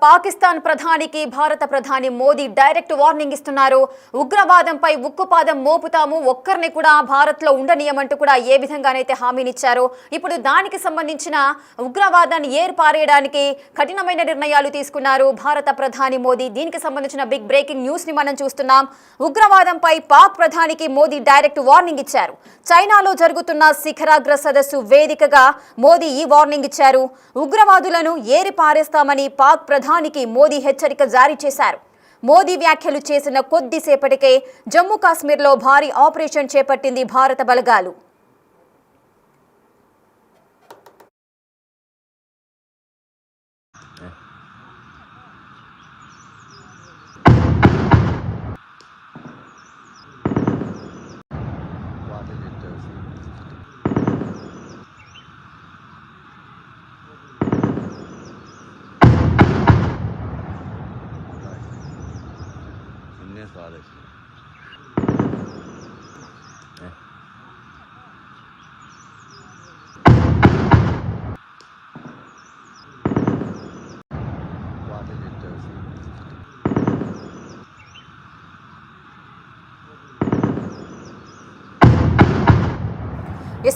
పాకిస్తాన్ ప్రధానికి భారత ప్రధాని మోదీ డైరెక్ట్ వార్నింగ్ ఇస్తున్నారు. ఉగ్రవాదంపై ఉక్కుపాదం మోపుతాము, ఒక్కరిని కూడా భారత్లో ఉండనీయమంటూ కూడా ఏ విధంగానైతే హామీనిచ్చారో ఇప్పుడు దానికి సంబంధించిన ఉగ్రవాదాన్ని ఏర్పారేయడానికి కఠినమైన నిర్ణయాలు తీసుకున్నారు భారత ప్రధాని మోదీ. దీనికి సంబంధించిన బిగ్ బ్రేకింగ్ న్యూస్ ని మనం చూస్తున్నాం. ఉగ్రవాదంపై పాక్ ప్రధానికి మోదీ డైరెక్ట్ వార్నింగ్ ఇచ్చారు. చైనాలో జరుగుతున్న శిఖరాగ్ర సదస్సు వేదికగా మోదీ ఈ వార్నింగ్ ఇచ్చారు. ఉగ్రవాదులను ఏరి పారేస్తామని పాక్ ప్రధానికి మోదీ హెచ్చరిక జారీ చేశారు. మోదీ వ్యాఖ్యలు చేసిన కొద్దిసేపటికే జమ్మూ కాశ్మీర్లో భారీ ఆపరేషన్ చేపట్టింది భారత బలగాలు.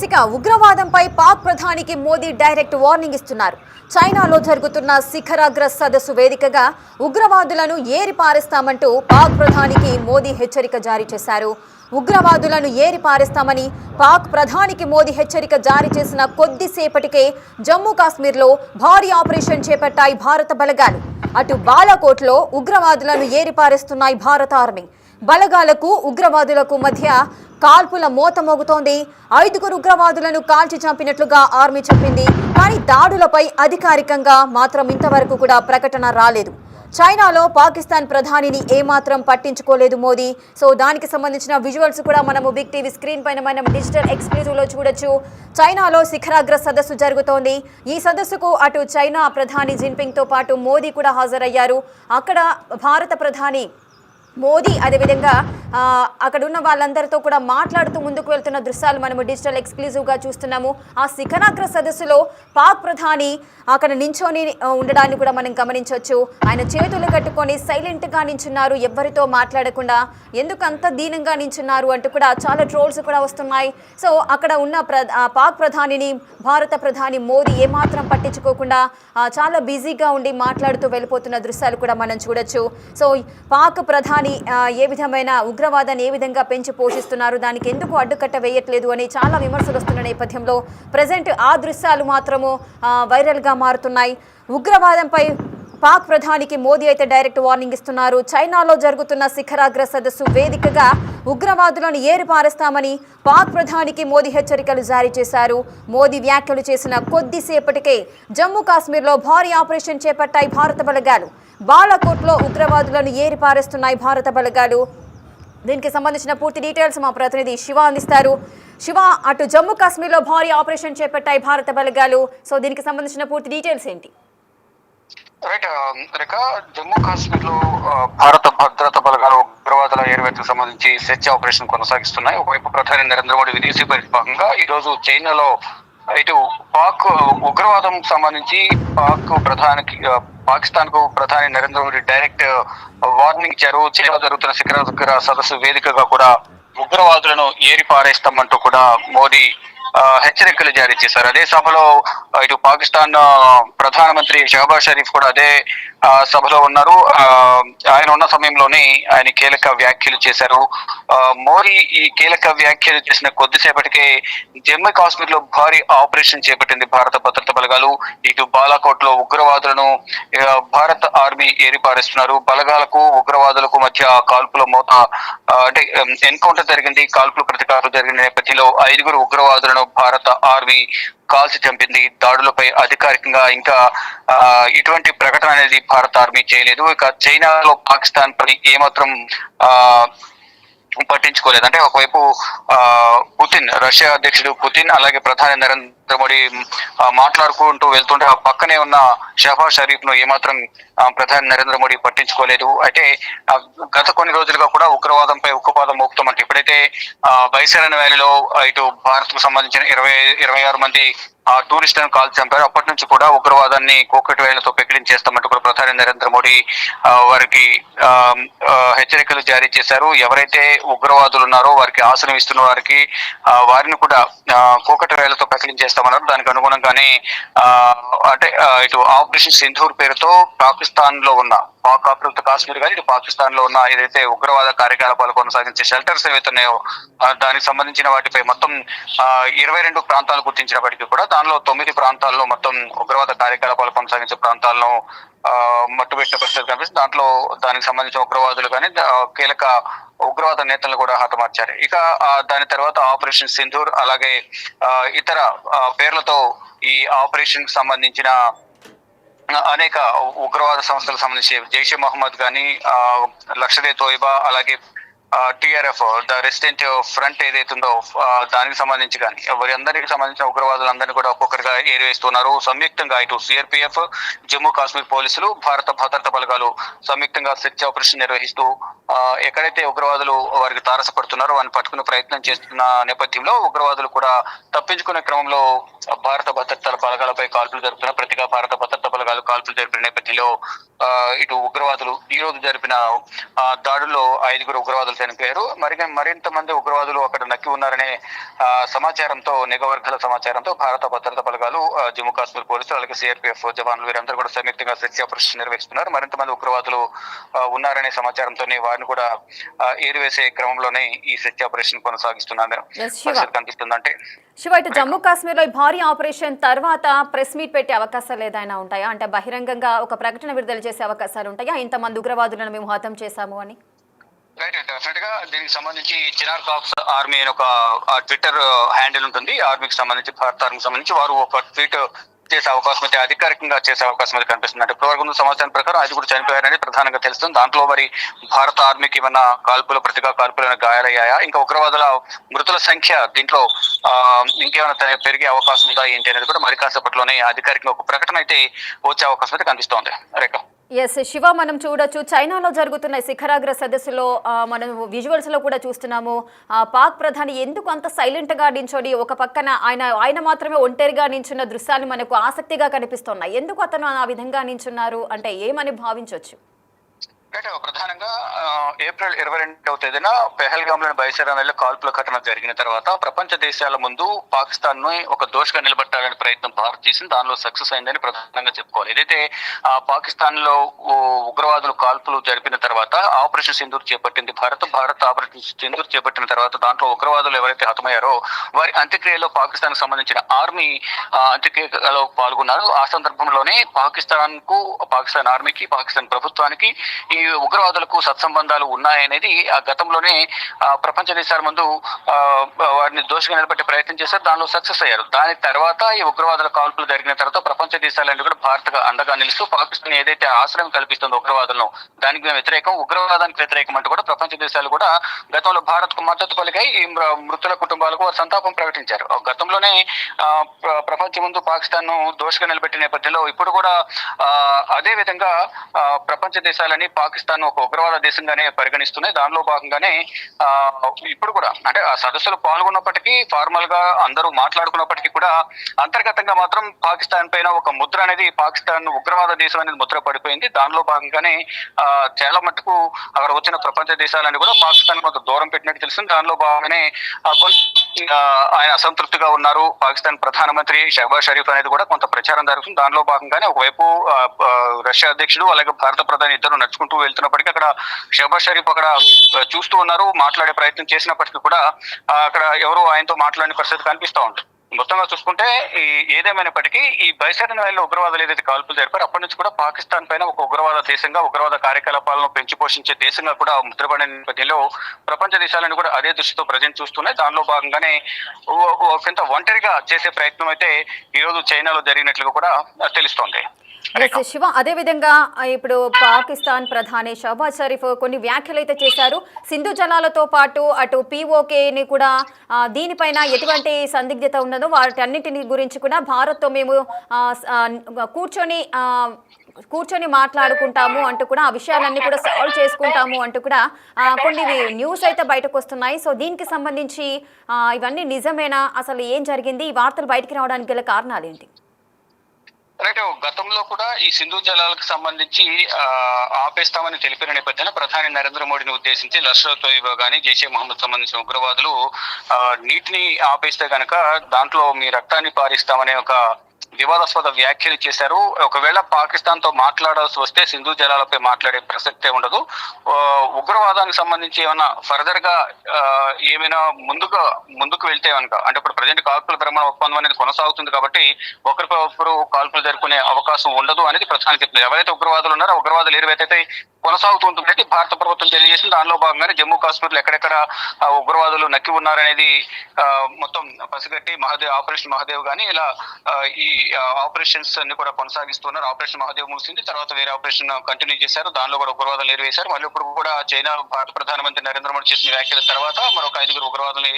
ఇక ఉగ్రవాదంపై పాక్ ప్రధానికి మోదీ డైరెక్ట్ వార్నింగ్ ఇస్తున్నారు. చైనాలో జరుగుతున్న శిఖరాగ్ర సదస్సు వేదికగా ఉగ్రవాదులను ఏరి పారేస్తామంటూ పాక్ ప్రధానికి మోదీ హెచ్చరిక జారీ చేశారు. ఉగ్రవాదులను ఏరి పారేస్తామని పాక్ ప్రధానికి మోదీ హెచ్చరిక జారీ చేసిన కొద్దిసేపటికే జమ్మూ కాశ్మీర్లో భారీ ఆపరేషన్ చేపట్టాయి భారత బలగాలు. అటు బాలాకోట్లో ఉగ్రవాదులను ఏరి పారేస్తున్నాయి భారత ఆర్మీ. బలగాలకు ఉగ్రవాదులకు మధ్య కాల్పుల మోత మోగుతోంది. 5 ఉగ్రవాదులను కాల్చి చంపినట్లుగా ఆర్మీ చెప్పింది. కానీ దాడులపై అధికారికంగా మాత్రం ఇంతవరకు కూడా ప్రకటన రాలేదు. చైనాలో పాకిస్తాన్ ప్రధానిని ఏమాత్రం పట్టించుకోలేదు మోదీ. సో దానికి సంబంధించిన విజువల్స్ కూడా మనము బిగ్ టీవీ స్క్రీన్ పైన మనం డిజిటల్ ఎక్స్క్లూజివ్లో చూడొచ్చు. చైనాలో శిఖరాగ్ర సదస్సు జరుగుతోంది. ఈ సదస్సుకు అటు చైనా ప్రధాని జిన్పింగ్తో పాటు మోదీ కూడా హాజరయ్యారు. అక్కడ భారత ప్రధాని మోదీ అదేవిధంగా అక్కడ ఉన్న వాళ్ళందరితో కూడా మాట్లాడుతూ ముందుకు వెళ్తున్న దృశ్యాలు మనము డిజిటల్ ఎక్స్క్లూజివ్గా చూస్తున్నాము. ఆ శిఖరాగ్ర సదస్సులో పాక్ ప్రధాని అక్కడ నించొని ఉండడాన్ని కూడా మనం గమనించవచ్చు. ఆయన చేతులు కట్టుకొని సైలెంట్గా నించున్నారు, ఎవ్వరితో మాట్లాడకుండా. ఎందుకు అంత దీనంగా నించున్నారు అంటూ కూడా చాలా ట్రోల్స్ కూడా వస్తున్నాయి. సో అక్కడ ఉన్న పాక్ ప్రధానిని భారత ప్రధాని మోదీ ఏమాత్రం పట్టించుకోకుండా చాలా బిజీగా ఉండి మాట్లాడుతూ వెళ్ళిపోతున్న దృశ్యాలు కూడా మనం చూడొచ్చు. సో పాక్ ప్రధాని ఏ విధమైన ఉగ్రవాదాన్ని ఏ విధంగా పెంచి పోషిస్తున్నారు, దానికి ఎందుకు అడ్డుకట్ట వేయట్లేదు అని చాలా విమర్శలు వస్తున్న నేపథ్యంలో ప్రజెంట్ ఆ దృశ్యాలు మాత్రము వైరల్గా మారుతున్నాయి. ఉగ్రవాదంపై పాక్ ప్రధానికి మోదీ అయితే డైరెక్ట్ వార్నింగ్ ఇస్తున్నారు. చైనాలో జరుగుతున్న శిఖరాగ్ర సదస్సు వేదికగా ఉగ్రవాదులను ఏరి పారేస్తామని పాక్ ప్రధానికి మోదీ హెచ్చరికలు జారీ చేశారు. మోదీ వ్యాఖ్యలు చేసిన కొద్దిసేపటికే జమ్మూ కాశ్మీర్లో భారీ ఆపరేషన్ చేపట్టాయి భారత బలగాలు. బాలాకోట్లో ఉగ్రవాదులను ఏరి పారేస్తున్నాయి భారత బలగాలు. దీనికి సంబంధించిన పూర్తి డీటెయిల్స్ మా ప్రతినిధి శివ అందిస్తారు. శివ, అటు జమ్మూ కాశ్మీర్లో భారీ ఆపరేషన్ చేపట్టాయి భారత బలగాలు. సో దీనికి సంబంధించిన పూర్తి డీటెయిల్స్ ఏంటి? రైట్ రేఖ, జమ్మూ కాశ్మీర్ లో భారత భద్రతా బలగాలు ఉగ్రవాదుల ఏర్వేతకు సంబంధించి సెర్చ్ ఆపరేషన్ కొనసాగిస్తున్నాయి. ఒకవైపు ప్రధాని నరేంద్ర మోడీ విదేశీ పర్యటన భాగంగా ఈ రోజు చైనాలో ఇటు పాక్ ఉగ్రవాదం సంబంధించి పాకిస్తాన్ కు ప్రధాని నరేంద్ర మోడీ డైరెక్ట్ వార్నింగ్ ఇచ్చారు. చైనాలో జరుగుతున్న శిఖరాగ్ర సదస్సు వేదికగా కూడా ఉగ్రవాదులను ఏరి పారేస్తామంటూ కూడా మోదీ హెచ్చరికలు జారీ చేశారు. అదే సభలో ఇటు పాకిస్తాన్ ప్రధానమంత్రి షహబాజ్ షరీఫ్ కూడా అదే సభలో ఉన్నారు. ఆయన ఉన్న సమయంలోనే ఆయన కీలక వ్యాఖ్యలు చేశారు. మోదీ ఈ కీలక వ్యాఖ్యలు చేసిన కొద్దిసేపటికే జమ్మూ కాశ్మీర్ లో భారీ ఆపరేషన్ చేపట్టింది భారత భద్రతా బలగాలు. ఇటు బాలాకోట్ లో ఉగ్రవాదులను భారత ఆర్మీ ఏరిపారేస్తున్నారు. బలగాలకు ఉగ్రవాదులకు మధ్య కాల్పుల మోత అంటే ఎన్కౌంటర్ జరిగింది. కాల్పులు ప్రతికారాలు జరిగిన నేపథ్యంలో 5 ఉగ్రవాదులను భారత ఆర్మీ కాల్చి చంపింది. దాడులపై అధికారికంగా ఇంకా ఇటువంటి ప్రకటన అనేది భారత ఆర్మీ చేయలేదు. ఇక చైనాలో పాకిస్తాన్ పై ఏమాత్రం పట్టించుకోలేదు. అంటే ఒకవైపు పుతిన్, రష్యా అధ్యక్షుడు పుతిన్, అలాగే ప్రధాని మోడీ మాట్లాడుకుంటూ వెళ్తుంటే ఆ పక్కనే ఉన్న షహబాజ్ షరీఫ్ ను ఏమాత్రం ప్రధాని నరేంద్ర మోడీ పట్టించుకోలేదు. అయితే గత కొన్ని రోజులుగా కూడా ఉగ్రవాదంపై ఉక్కుపాదం మోపుతామంటే ఎప్పుడైతే బైసరన్ వ్యాలీలో ఇటు భారత్ కు సంబంధించిన 26 మంది టూరిస్టులను కాల్ చంపారు. అప్పటి నుంచి కూడా ఉగ్రవాదాన్ని కోకటి వేళ్లతో పెకిలించేస్తామంటూ కూడా ప్రధాని నరేంద్ర మోడీ వారికి హెచ్చరికలు జారీ చేశారు. ఎవరైతే ఉగ్రవాదులు ఉన్నారో వారికి ఆశ్రయం ఇస్తున్న వారిని కూడా కోకటి వేళ్లతో పెకిలించేస్తామన్నారు. దానికి అనుగుణంగానే అంటే ఇటు ఆపరేషన్ సింధూర్ పేరుతో పాకిస్తాన్ లో ఉన్న పాక్ ఆక్రమిత కాశ్మీర్ కానీ ఇటు పాకిస్తాన్ లో ఉన్న ఏదైతే ఉగ్రవాద కార్యకలాపాలు కొనసాగించే షెల్టర్స్ ఏవైతే ఉన్నాయో దానికి సంబంధించిన వాటిపై మొత్తం 22 ప్రాంతాలు గుర్తించినప్పటికీ కూడా దానిలో 9 ప్రాంతాల్లో మొత్తం ఉగ్రవాద కార్యకలాపాలు కొనసాగించే ప్రాంతాలను మట్టుబెట్టిన పరిస్థితి కనిపిస్తుంది. దాంట్లో దానికి సంబంధించిన ఉగ్రవాదులు కానీ కీలక ఉగ్రవాద నేతలను కూడా హతమార్చారు. ఇక దాని తర్వాత ఆపరేషన్ సింధూర్ అలాగే ఇతర పేర్లతో ఈ ఆపరేషన్ కి సంబంధించిన అనేక ఉగ్రవాద సంస్థలకు సంబంధించి జైషే మహమ్మద్ కానీ లష్కర్ ఏ తోయిబా అలాగే టిఆర్ఎఫ్ ద రెసిడెంట్ ఫ్రంట్ ఏదైతుందో దానికి సంబంధించి కానీ వారందరికి సంబంధించిన ఉగ్రవాదులందరినీ కూడా ఒక్కొక్కరిగా ఏరివేస్తున్నారు. సంయుక్తంగా ఇటు సిఆర్పిఎఫ్ జమ్మూ కాశ్మీర్ పోలీసులు భారత భద్రతా బలగాలు సంయుక్తంగా సెర్చ్ ఆపరేషన్ నిర్వహిస్తూ ఎక్కడైతే ఉగ్రవాదులు వారికి తారసపడుతున్నారో వారిని పట్టుకునే ప్రయత్నం చేస్తున్న నేపథ్యంలో ఉగ్రవాదులు కూడా తప్పించుకునే క్రమంలో భారత భద్రతా బలగాలపై కాల్పులు జరుపుతున్న ప్రతిగా భారత భద్రతా బలగాలు కాల్పులు జరిపిన నేపథ్యంలో ఇటు ఉగ్రవాదులు ఈ రోజు జరిపిన దాడుల్లో 5 ఉగ్రవాదులు చనిపోయారు. మరింత మంది ఉగ్రవాదులు అక్కడ నక్కి ఉన్నారనే సమాచారంతో నిఘా వర్గాల సమాచారంతో భారత భద్రతా బలగాలు జమ్మూ కాశ్మీర్ పోలీసులు అలాగే సిఆర్పిఎఫ్ జవాన్లు వీరందరూ కూడా సంయుక్తంగా సెర్చ్ ఆపరేషన్ నిర్వహిస్తున్నారు. మరింత మంది ఉగ్రవాదులు ఉన్నారనే సమాచారంతోనే వారిని కూడా ఏరివేసే క్రమంలోనే ఈ సెర్చ్ ఆపరేషన్ కొనసాగిస్తున్నారు కనిపిస్తుందంటే. శివ, ఇటు జమ్మూ కాశ్మీర్ లో భారీ ఆపరేషన్ తర్వాత ప్రెస్ మీట్ పెట్టే అవకాశాలు ఏదైనా ఉంటాయా? అంటే బహిరంగంగా ఒక ప్రకటన విడుదల చేసే అవకాశాలు ఉంటాయా ఇంతమంది ఉగ్రవాదులను మేము హతం చేశాము అని? రైట్, డెఫినెట్ గా దీనికి సంబంధించి చినార్ కాప్స్ ఆర్మీ అని ఒక ట్విట్టర్ హ్యాండిల్ ఉంటుంది. ఆర్మీకి సంబంధించి భారత ఆర్మీకి సంబంధించి వారు ఒక ట్వీట్ చేసే అవకాశం అయితే అధికారికంగా చేసే అవకాశం అయితే కనిపిస్తుంది. అంటే ఇప్పటివరకు సమాచారం ప్రకారం 5 కూడా చనిపోయారని ప్రధానంగా తెలుస్తుంది. దాంట్లో మరి భారత ఆర్మీకి ఏమన్నా ప్రతిగా కాల్పులు గాయాలయ్యాయా, ఇంకా ఉగ్రవాదుల మృతుల సంఖ్య దీంట్లో ఇంకేమైనా పెరిగే అవకాశం ఉందా ఏంటి అనేది కూడా మరి కాసేపట్లోనే అధికారికంగా ఒక ప్రకటన అయితే వచ్చే అవకాశం అయితే కనిపిస్తోంది. రేఖ. ఎస్ శివ, మనం చూడొచ్చు చైనాలో జరుగుతున్న శిఖరాగ్ర సదస్సులో మనం విజువల్స్ లో కూడా చూస్తున్నాము. పాక్ ప్రధాని ఎందుకు అంత సైలెంట్ గా నించొని ఒక పక్కన ఆయన మాత్రమే ఒంటరిగా నించున్న దృశ్యాలు మనకు ఆసక్తిగా కనిపిస్తున్నాయి. ఎందుకు అతను ఆ విధంగా నించున్నారు అంటే ఏమని భావించవచ్చు? ప్రధానంగా ఏప్రిల్ 22వ తేదీన పెహల్గామ్ లోని బైసరాలో కాల్పుల ఘటన జరిగిన తర్వాత ప్రపంచ దేశాల ముందు పాకిస్తాన్ ను ఒక దోషగా నిలబెట్టాలనే ప్రయత్నం భారత్ చేసింది. దానిలో సక్సెస్ అయిందని ప్రధానంగా చెప్పుకోవాలి. ఏదైతే పాకిస్తాన్ లో ఉగ్రవాదులు కాల్పులు జరిపిన తర్వాత ఆపరేషన్ సింధూర్ చేపట్టింది భారత్ ఆపరేషన్ సింధూర్ చేపట్టిన తర్వాత దాంట్లో ఉగ్రవాదులు ఎవరైతే హతమయ్యారో వారి అంత్యక్రియలో పాకిస్తాన్ కు సంబంధించిన ఆర్మీ అంత్యక్రియలో పాల్గొన్నారు. ఆ సందర్భంలోనే పాకిస్తాన్ ఆర్మీకి పాకిస్తాన్ ప్రభుత్వానికి ఈ ఉగ్రవాదులకు సత్సంబంధాలు ఉన్నాయనేది ఆ గతంలోనే ప్రపంచ దేశాల ముందు వారిని దోషిగా నిలబెట్టే ప్రయత్నం చేశారు. దానిలో సక్సెస్ అయ్యారు. దాని తర్వాత ఈ ఉగ్రవాదుల కాల్పులు జరిగిన తర్వాత ప్రపంచ దేశాలన్నీ కూడా భారత్ అండగా నిలుస్తూ పాకిస్తాన్ ఏదైతే ఆశ్రయం కల్పిస్తుందో ఉగ్రవాదులను దానికి వ్యతిరేకం, ఉగ్రవాదానికి వ్యతిరేకం అంటూ కూడా ప్రపంచ దేశాలు కూడా గతంలో భారత్ కు మద్దతు పలికాయి. ఈ మృతుల కుటుంబాలకు వారు సంతాపం ప్రకటించారు. గతంలోనే ప్రపంచం ముందు పాకిస్తాన్ ను దోషిగా నిలబెట్టిన నేపథ్యంలో ఇప్పుడు కూడా అదే విధంగా ప్రపంచ దేశాలని పాకిస్తాన్ ఒక ఉగ్రవాద దేశంగానే పరిగణిస్తున్నాయి. దానిలో భాగంగానే ఇప్పుడు కూడా అంటే ఆ సదస్సులో పాల్గొన్నప్పటికీ ఫార్మల్ గా అందరూ మాట్లాడుకున్నప్పటికీ కూడా అంతర్గతంగా మాత్రం పాకిస్తాన్ పైన ఒక ముద్ర అనేది పాకిస్తాన్ ఉగ్రవాద దేశం అనేది ముద్ర పడిపోయింది. దానిలో భాగంగానే చాలా మట్టుకు అక్కడ వచ్చిన ప్రపంచ దేశాలన్నీ కూడా పాకిస్తాన్ కొంత దూరం పెట్టినట్టు తెలిసింది. దానిలో భాగంగానే ఆయన అసంతృప్తిగా ఉన్నారు. పాకిస్తాన్ ప్రధానమంత్రి షహబాజ్ షరీఫ్ అనేది కూడా కొంత ప్రచారం జరుగుతుంది. దానిలో భాగంగానే ఒకవైపు రష్యా అధ్యక్షుడు అలాగే భారత ప్రధాని ఇద్దరు నడుచుకుంటూ వెళ్తున్నప్పటికీ అక్కడ షహబాజ్ షరీఫ్ అక్కడ చూస్తూ ఉన్నారు. మాట్లాడే ప్రయత్నం చేసినప్పటికీ కూడా అక్కడ ఎవరు ఆయనతో మాట్లాడిన పరిస్థితి కనిపిస్తూ ఉంటుంది. మొత్తంగా చూసుకుంటే ఏదేమైనప్పటికీ ఈ బైసరన్ వ్యాలీలో ఉగ్రవాదులు ఏదైతే కాల్పులు జరిపారో అప్పటి నుంచి కూడా పాకిస్తాన్ పైన ఒక ఉగ్రవాద దేశంగా ఉగ్రవాద కార్యకలాపాలను పెంచి పోషించే దేశంగా కూడా ముద్రపడిన నేపథ్యంలో ప్రపంచ దేశాలను కూడా అదే దృష్టితో ప్రజెంట్ చూస్తున్నాయి. దానిలో భాగంగానే కొంత ఒంటరిగా చేసే ప్రయత్నం అయితే ఈ రోజు చైనాలో జరిగినట్లుగా కూడా తెలుస్తోంది. శివ, అదే విధంగా ఇప్పుడు పాకిస్తాన్ ప్రధాని షహబాజ్ షరీఫ్ కొన్ని వ్యాఖ్యలు అయితే చేశారు. సింధు జలాలతో పాటు అటు పీఓకేని కూడా దీనిపైన ఎటువంటి సందిగ్ధత ఉన్నదో వాటన్నిటిని గురించి కూడా భారత్తో మేము కూర్చొని మాట్లాడుకుంటాము అంటూ కూడా ఆ విషయాలన్నీ కూడా సాల్వ్ చేసుకుంటాము అంటూ కూడా కొన్ని న్యూస్ అయితే బయటకు వస్తున్నాయి. సో దీనికి సంబంధించి ఇవన్నీ నిజమేనా, అసలు ఏం జరిగింది, ఈ వార్తలు బయటికి రావడానికి గల కారణాలు ఏంటి? రైట్, గతంలో కూడా ఈ సింధు జలాలకు సంబంధించి ఆపేస్తామని తెలిపిన నేపథ్యంలో ప్రధాని నరేంద్ర మోడీని ఉద్దేశించి లష్కర్ తోయిబా కానీ జైషే మహమ్మద్ సంబంధించిన ఉగ్రవాదులు నీటిని ఆపేస్తే గనక దాంట్లో మీ రక్తాన్ని పారిస్తామనే ఒక వివాదాస్పద వ్యాఖ్యలు చేశారు. ఒకవేళ పాకిస్తాన్ తో మాట్లాడాల్సి వస్తే సింధు జలాలపై మాట్లాడే ప్రసక్తే ఉండదు. ఉగ్రవాదానికి సంబంధించి ఏమైనా ఫర్దర్ గా ఏమైనా ముందుకు వెళ్తే కనుక, అంటే ఇప్పుడు ప్రజెంట్ కాల్పుల విరమణ ఒప్పందం అనేది కొనసాగుతుంది కాబట్టి ఒకరిపై ఒకరు కాల్పులు జరుపుకునే అవకాశం ఉండదు అనేది ప్రధాని చెప్తున్నారు. ఎవరైతే ఉగ్రవాదులు ఉన్నారో ఉగ్రవాదులు ఏవైతే కొనసాగుతుంటుంది భారత ప్రభుత్వం తెలియజేసింది. దానిలో భాగంగానే జమ్మూ కాశ్మీర్ లో ఎక్కడెక్కడ ఉగ్రవాదులు నక్కి ఉన్నారనేది మొత్తం పసిగట్టి ఆపరేషన్ మహాదేవ్ గానీ ఇలా ఈ ఆపరేషన్స్ అన్ని కూడా కొనసాగిస్తున్నారు. ఆపరేషన్ మహాదేవ్ ముగిసింది, తర్వాత వేరే ఆపరేషన్ కంటిన్యూ చేశారు. దానిలో కూడా ఉగ్రవాదులు ఏరివేశారు. మళ్ళీ ఇప్పుడు కూడా చైనా భారత ప్రధానమంత్రి నరేంద్ర మోడీ చేసిన వ్యాఖ్యల తర్వాత మరొక 5 ఉగ్రవాదులు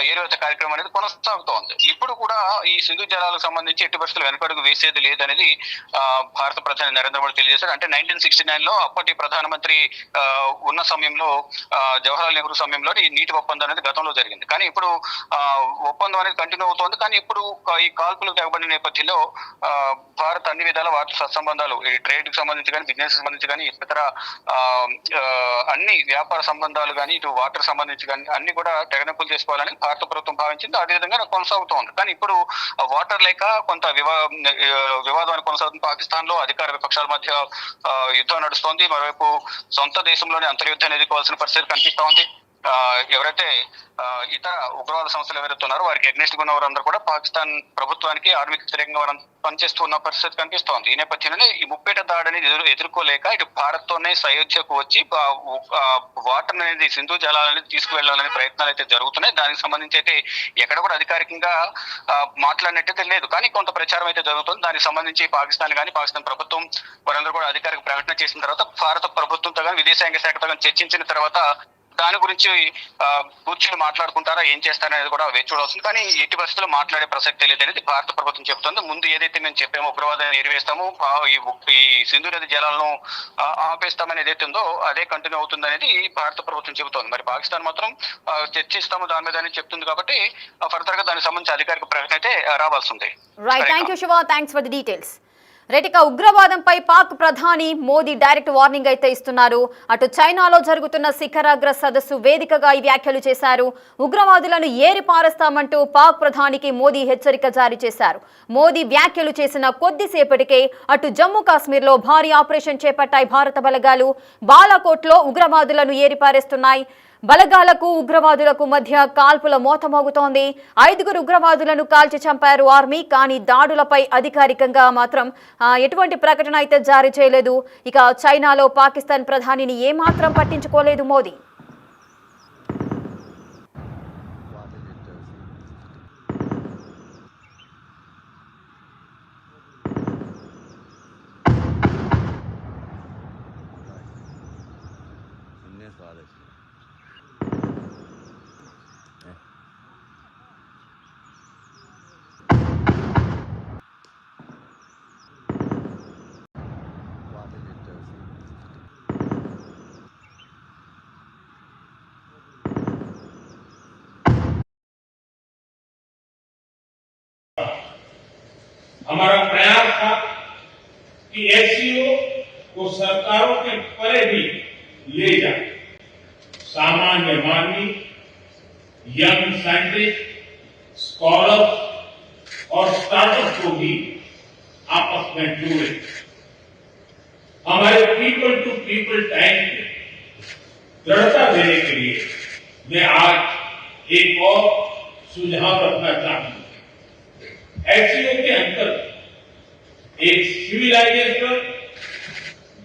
ఏరివేత కార్యక్రమం అనేది కొనసాగుతోంది. ఇప్పుడు కూడా ఈ సింధు జలాలకు సంబంధించి ఎట్టి పరిస్థితులు వెనకడుగు వేసేది లేదనేది భారత ప్రధాని నరేంద్ర మోడీ తెలియజేశారు. అంటే 1969 లో అప్పటి ప్రధానమంత్రి ఉన్న సమయంలో జవహర్లాల్ నెహ్రూ సమయంలో ఈ నీటి ఒప్పందం అనేది గతంలో జరిగింది. కానీ ఇప్పుడు ఒప్పందం అనేది కంటిన్యూ అవుతోంది. కానీ ఇప్పుడు ఈ కాల్పులు తెగబడిన నేపథ్యంలో భారత్ అన్ని విధాల వాటి సత్సంబంధాలు, ఈ ట్రేడ్ కి సంబంధించి కానీ, బిజినెస్ సంబంధించి కానీ, ఇతర అన్ని వ్యాపార సంబంధాలు కానీ, ఇటు వాటర్ సంబంధించి కానీ అన్ని కూడా తెగనెంపులు చేసుకోవాలని భారత ప్రభుత్వం భావించింది. అదేవిధంగా కొనసాగుతోంది. కానీ ఇప్పుడు వాటర్ లేక కొంత వివాదాన్ని కొనసాగుతుంది. పాకిస్తాన్ లో అధికార విపక్షాల మధ్య యుద్ధం నడుస్తోంది. మరోవైపు సొంత దేశంలోనే అంతర్యుద్ధాన్ని ఎదుర్కోవాల్సిన పరిస్థితి కనిపిస్తా ఉంది. ఎవరైతే ఇతర ఉగ్రవాద సంస్థలు ఎవరైతే ఉన్నారో వారికి అగ్నెస్ట్ గా ఉన్న వారందరూ కూడా పాకిస్తాన్ ప్రభుత్వానికి ఆర్మీకి వ్యతిరేకంగా వారు పనిచేస్తూ ఉన్న పరిస్థితి కనిపిస్తోంది. ఈ నేపథ్యంలోనే ఈ ముప్పేట దాడిని ఎదుర్కోలేక ఇటు భారత్ తోనే సయోధ్యకు వచ్చి వాటర్ అనేది సింధు జలాలని తీసుకువెళ్లాలనే ప్రయత్నాలు అయితే జరుగుతున్నాయి. దానికి సంబంధించి అయితే ఎక్కడ కూడా అధికారికంగా మాట్లాడినట్టయితే లేదు. కానీ కొంత ప్రచారం అయితే జరుగుతుంది. దానికి సంబంధించి పాకిస్తాన్ కానీ, పాకిస్తాన్ ప్రభుత్వం వారందరూ కూడా అధికారిక ప్రకటన చేసిన తర్వాత భారత ప్రభుత్వంతో కానీ, విదేశాంగ శాఖతో కానీ చర్చించిన తర్వాత దాని గురించి కూర్చొని మాట్లాడుకుంటారా, ఏం చేస్తారనేది కూడా వేచి చూడాల్సింది. కానీ ఎట్టి పరిస్థితుల్లో మాట్లాడే ప్రసక్తే లేదనేది భారత ప్రభుత్వం చెబుతుంది. ముందు ఏదైతే మేము చెప్పామో ఉగ్రవాదాన్ని ఎరివేస్తాము, ఈ సింధు నది జలాలను ఆపేస్తామని ఏదైతే ఉందో అదే కంటిన్యూ అవుతుంది అనేది భారత ప్రభుత్వం చెబుతోంది. మరి పాకిస్తాన్ మాత్రం చర్చిస్తాము దాని మీద అని చెప్తుంది కాబట్టి ఫర్దర్ గా దానికి సంబంధించి అధికారిక ప్రకటన అయితే రావాల్సి ఉంది. Right, thank you Shiva, thanks for the details. Right, ఉగ్రవాదంపై పాక్ ప్రధాని మోదీ డైరెక్ట్ వార్నింగ్ అయితే ఇస్తున్నారు. అటు చైనాలో జరుగుతున్న శిఖరాగ్ర సదస్సు వేదికగా ఈ వ్యాఖ్యలు చేశారు. ఉగ్రవాదులను ఏరి పారేస్తామంటూ పాక్ ప్రధానికి మోదీ హెచ్చరిక జారీ చేశారు. మోదీ వ్యాఖ్యలు చేసిన కొద్దిసేపటికే అటు జమ్మూ కాశ్మీర్లో భారీ ఆపరేషన్ చేపట్టాయి భారత బలగాలు. బాలాకోట్లో ఉగ్రవాదులను ఏరిపారేస్తున్నాయి. బలగాలకు ఉగ్రవాదులకు మధ్య కాల్పుల మోత మోగుతోంది. 5 ఉగ్రవాదులను కాల్చి చంపారు ఆర్మీ. కానీ దాడులపై అధికారికంగా మాత్రం ఎటువంటి ప్రకటన అయితే జారీ చేయలేదు. ఇక చైనాలో పాకిస్తాన్ ప్రధానిని ఏమాత్రం పట్టించుకోలేదు మోదీ. हमारा प्रयास था कि एससीओ को सरकारों के परे भी ले जाए, सामान्य मानवी, यंग साइंटिस्ट, स्कॉलर्स और स्टार्टअप को भी आपस में जोड़े। हमारे पीपल टू पीपल टाइम में दृढ़ता देने के लिए मैं आज एक और सुझाव रखना चाहूंगा। एससीओ के अंतर्गत एक सिविलाइजेशन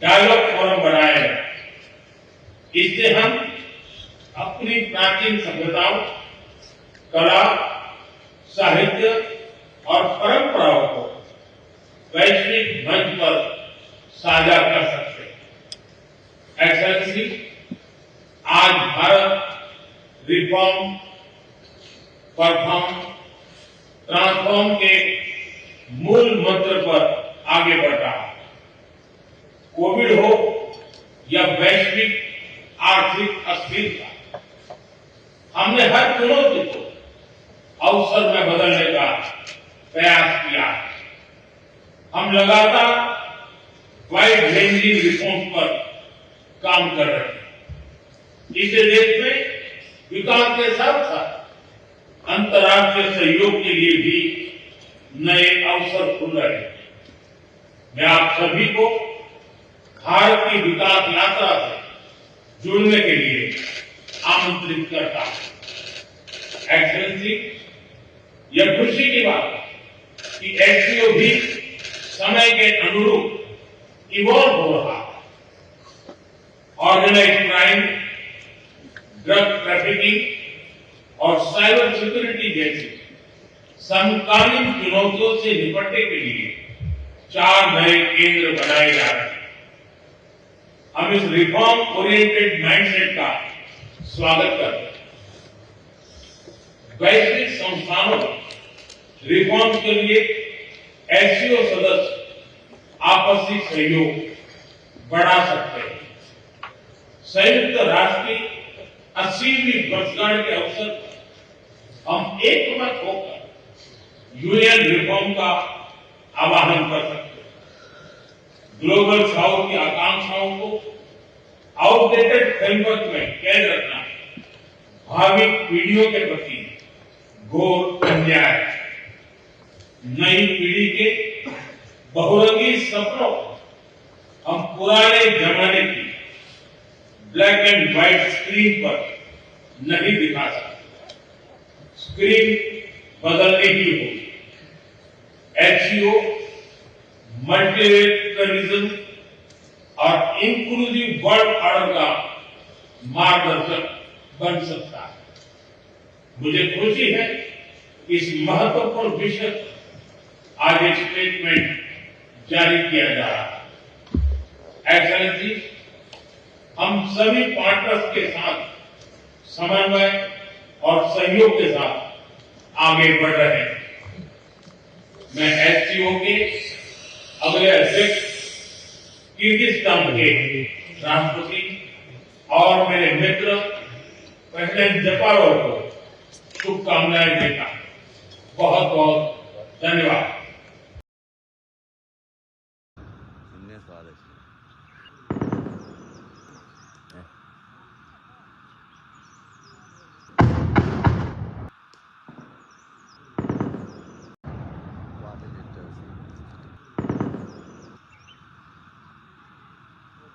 डायलॉग फोरम बनाया गया। इससे हम अपनी प्राचीन सभ्यताओं, कला, साहित्य और परंपराओं को वैश्विक मंच पर ट्रांसफॉर्म के मूल मंत्र पर आगे बढ़ रहा है। कोविड हो या वैश्विक आर्थिक अस्थिरता, हमने हर चुनौती को अवसर में बदलने का प्रयास किया है। हम लगातार वाइड रेंजिंग रिफॉर्म पर काम कर रहे हैं। इसे देश में विकास के साथ साथ अंतर्राष्ट्रीय सहयोग के लिए भी नए अवसर खुल रहे हैं। मैं आप सभी को भारत की विकास यात्रा से जुड़ने के लिए आमंत्रित करता हूं। एक्सेलेंसी, यह खुशी की बात है कि एससीओ भी समय के अनुरूप इवॉल्व हो रहा है। ऑर्गेनाइज्ड क्राइम, ड्रग ट्रैफिकिंग और साइबर सिक्योरिटी जैसी समकालीन चुनौतियों से निपटने के लिए 4 नए केंद्र बनाए जा रहे हैं। हम इस रिफॉर्म ओरिएंटेड माइंडसेट का स्वागत करते हैं। वैश्विक संस्थानों रिफॉर्म के लिए एससीओ सदस्य आपसी सहयोग बढ़ा सकते हैं। संयुक्त राष्ट्र की 80वीं वर्षगांठ के अवसर पर हम एकमत होकर यूएन रिफॉर्म का आह्वान कर सकते हैं। ग्लोबल साउथ की आकांक्षाओं को आउटडेटेड फ्रेमवर्क में कैद रखना भावी पीढ़ियों के प्रति घोर अन्याय है। नई पीढ़ी के बहुरंगी सपनों को हम पुराने जमाने की ब्लैक एंड व्हाइट स्क्रीन पर नहीं दिखा सकते। स्क्रीन बदलनी ही होगी। एचसीओ मल्टीलेटरलिज्म और इंक्लूसिव वर्ल्ड ऑर्डर का मार्गदर्शक बन सकता है। मुझे खुशी है कि इस महत्वपूर्ण विषय पर आज एक स्टेटमेंट जारी किया जा रहा है। एक्सेलेंसी, हम सभी पार्टनर्स के साथ समन्वय और सहयोग के साथ आगे बढ़ रहे हैं। मैं एससीओ के अगले अध्यक्ष किर्गिस्तान के राष्ट्रपति और मेरे मित्र प्रेसिडेंट जपारोव को शुभकामनाएं देता हूं। बहुत बहुत धन्यवाद।